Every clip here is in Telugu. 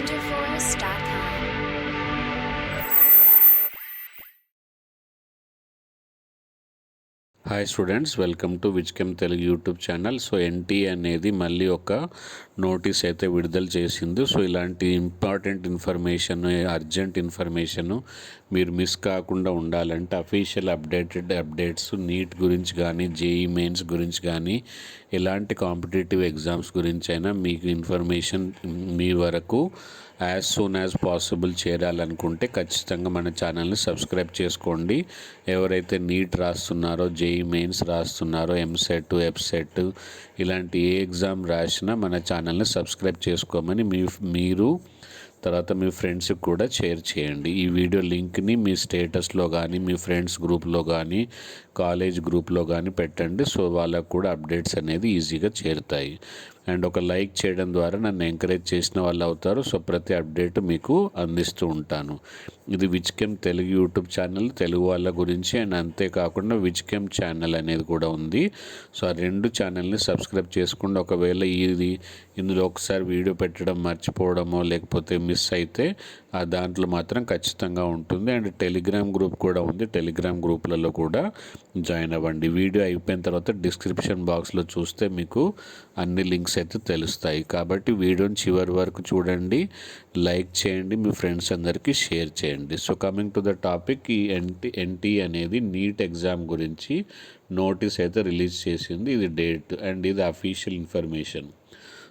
wonderforce.com. Hi students, welcome to విజ్కెమ్ Telugu YouTube channel. So NTA అనేది మళ్ళీ ఒక నోటీస్ అయితే విడుదల చేసింది. సో ఇలాంటి ఇంపార్టెంట్ ఇన్ఫర్మేషన్, అర్జెంట్ ఇన్ఫర్మేషను మీరు మిస్ కాకుండా ఉండాలంటే అఫీషియల్ అప్డేట్స్ నీట్ గురించి కానీ, జేఈ మెయిన్స్ గురించి కానీ, ఎలాంటి కాంపిటేటివ్ ఎగ్జామ్స్ గురించి అయినా మీకు ఇన్ఫర్మేషన్ మీ వరకు యాజ్ సూన్ యాజ్ పాసిబుల్ చేరాలనుకుంటే ఖచ్చితంగా మన ఛానల్ని సబ్స్క్రైబ్ చేసుకోండి. ఎవరైతే నీట్ రాస్తున్నారో, జేఈ మెయిన్స్ రాస్తున్నారో, ఎంసెట్, ఎఫ్సెట్ ఇలాంటి ఏ ఎగ్జామ్ రాసినా మన ఛానల్ని సబ్స్క్రైబ్ చేసుకోమని మీరు తర్వాత మీ ఫ్రెండ్స్కి కూడా షేర్ చేయండి. ఈ వీడియో లింక్ని మీ స్టేటస్లో కానీ, మీ ఫ్రెండ్స్ గ్రూప్లో కానీ, కాలేజ్ గ్రూప్లో కానీ పెట్టండి. సో వాళ్ళకు కూడా అప్డేట్స్ అనేది ఈజీగా చేరుతాయి. అండ్ ఒక లైక్ చేయడం ద్వారా నన్ను ఎంకరేజ్ చేసిన వాళ్ళు అవుతారు. సో ప్రతి అప్డేట్ మీకు అందిస్తూ ఉంటాను. ఇది విజ్కెమ్ తెలుగు యూట్యూబ్ ఛానల్, తెలుగు వాళ్ళ గురించి. అండ్ అంతేకాకుండా విజ్కెమ్ ఛానల్ అనేది కూడా ఉంది. సో ఆ రెండు ఛానల్ని సబ్స్క్రైబ్ చేసుకుంటే ఒకవేళ ఇందులో ఒకసారి వీడియో పెట్టడం మర్చిపోవడమో లేకపోతే మిస్ అయితే ఆ దాంట్లో మాత్రం ఖచ్చితంగా ఉంటుంది. అండ్ టెలిగ్రామ్ గ్రూప్ కూడా ఉంది. టెలిగ్రామ్ గ్రూప్లలో కూడా జాయిన్ అవ్వండి. వీడియో అయిపోయిన తర్వాత డిస్క్రిప్షన్ బాక్స్లో చూస్తే మీకు అన్ని లింక్స్ అయితే తెలుస్తాయి. కాబట్టి వీడియోని చివరి వరకు చూడండి, లైక్ చేయండి, మీ ఫ్రెండ్స్ అందరికీ షేర్ చేయండి. So coming to the topic, ఈ ఎన్టీ అనేది నీట్ ఎగ్జామ్ గురించి నోటీస్ అయితే రిలీజ్ చేసింది. ఇది డేట్ అండ్ ఇది అఫీషియల్ ఇన్ఫర్మేషన్.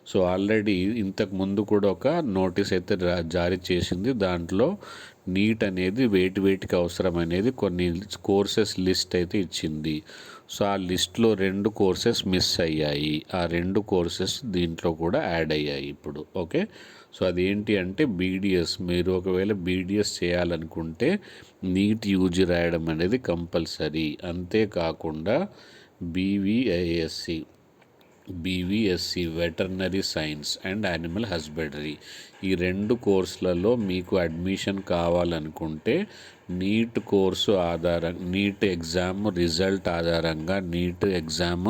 సో ఆల్రెడీ ఇంతకు ముందు కూడా ఒక నోటీస్ అయితే జారీ చేసింది. దాంట్లో నీట్ అనేది వేటికి అవసరం అనేది కొన్ని కోర్సెస్ లిస్ట్ అయితే ఇచ్చింది. సో ఆ లిస్ట్లో 2 కోర్సెస్ మిస్ అయ్యాయి. ఆ 2 కోర్సెస్ దీంట్లో కూడా యాడ్ అయ్యాయి ఇప్పుడు. ఓకే, సో అదేంటి అంటే బీడిఎస్. మీరు ఒకవేళ బీడిఎస్ చేయాలనుకుంటే నీట్ యూజీ రాయడం అనేది కంపల్సరీ. అంతేకాకుండా BVSc veterinary science and animal husbandry ఈ 2 కోర్సులలో మీకు అడ్మిషన్ కావాలనుకుంటే NEET course NEET exam result ఆధారంగా, నీట్ ఎగ్జామ్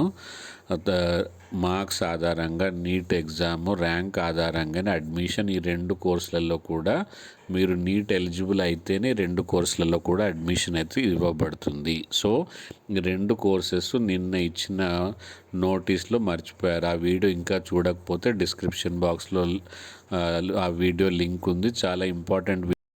మార్క్స్ ఆధారంగా, నీట్ ఎగ్జామ్ ర్యాంక్ ఆధారంగానే అడ్మిషన్. ఈ 2 కోర్సులలో కూడా మీరు నీట్ ఎలిజిబుల్ అయితేనే 2 కోర్సులలో కూడా అడ్మిషన్ అయితే ఇవ్వబడుతుంది. సో ఈ 2 కోర్సెస్ నిన్న ఇచ్చిన నోటీస్లో మర్చిపోయారు. ఆ వీడియో ఇంకా చూడకపోతే డిస్క్రిప్షన్ బాక్స్లో ఆ వీడియో లింక్ ఉంది. చాలా ఇంపార్టెంట్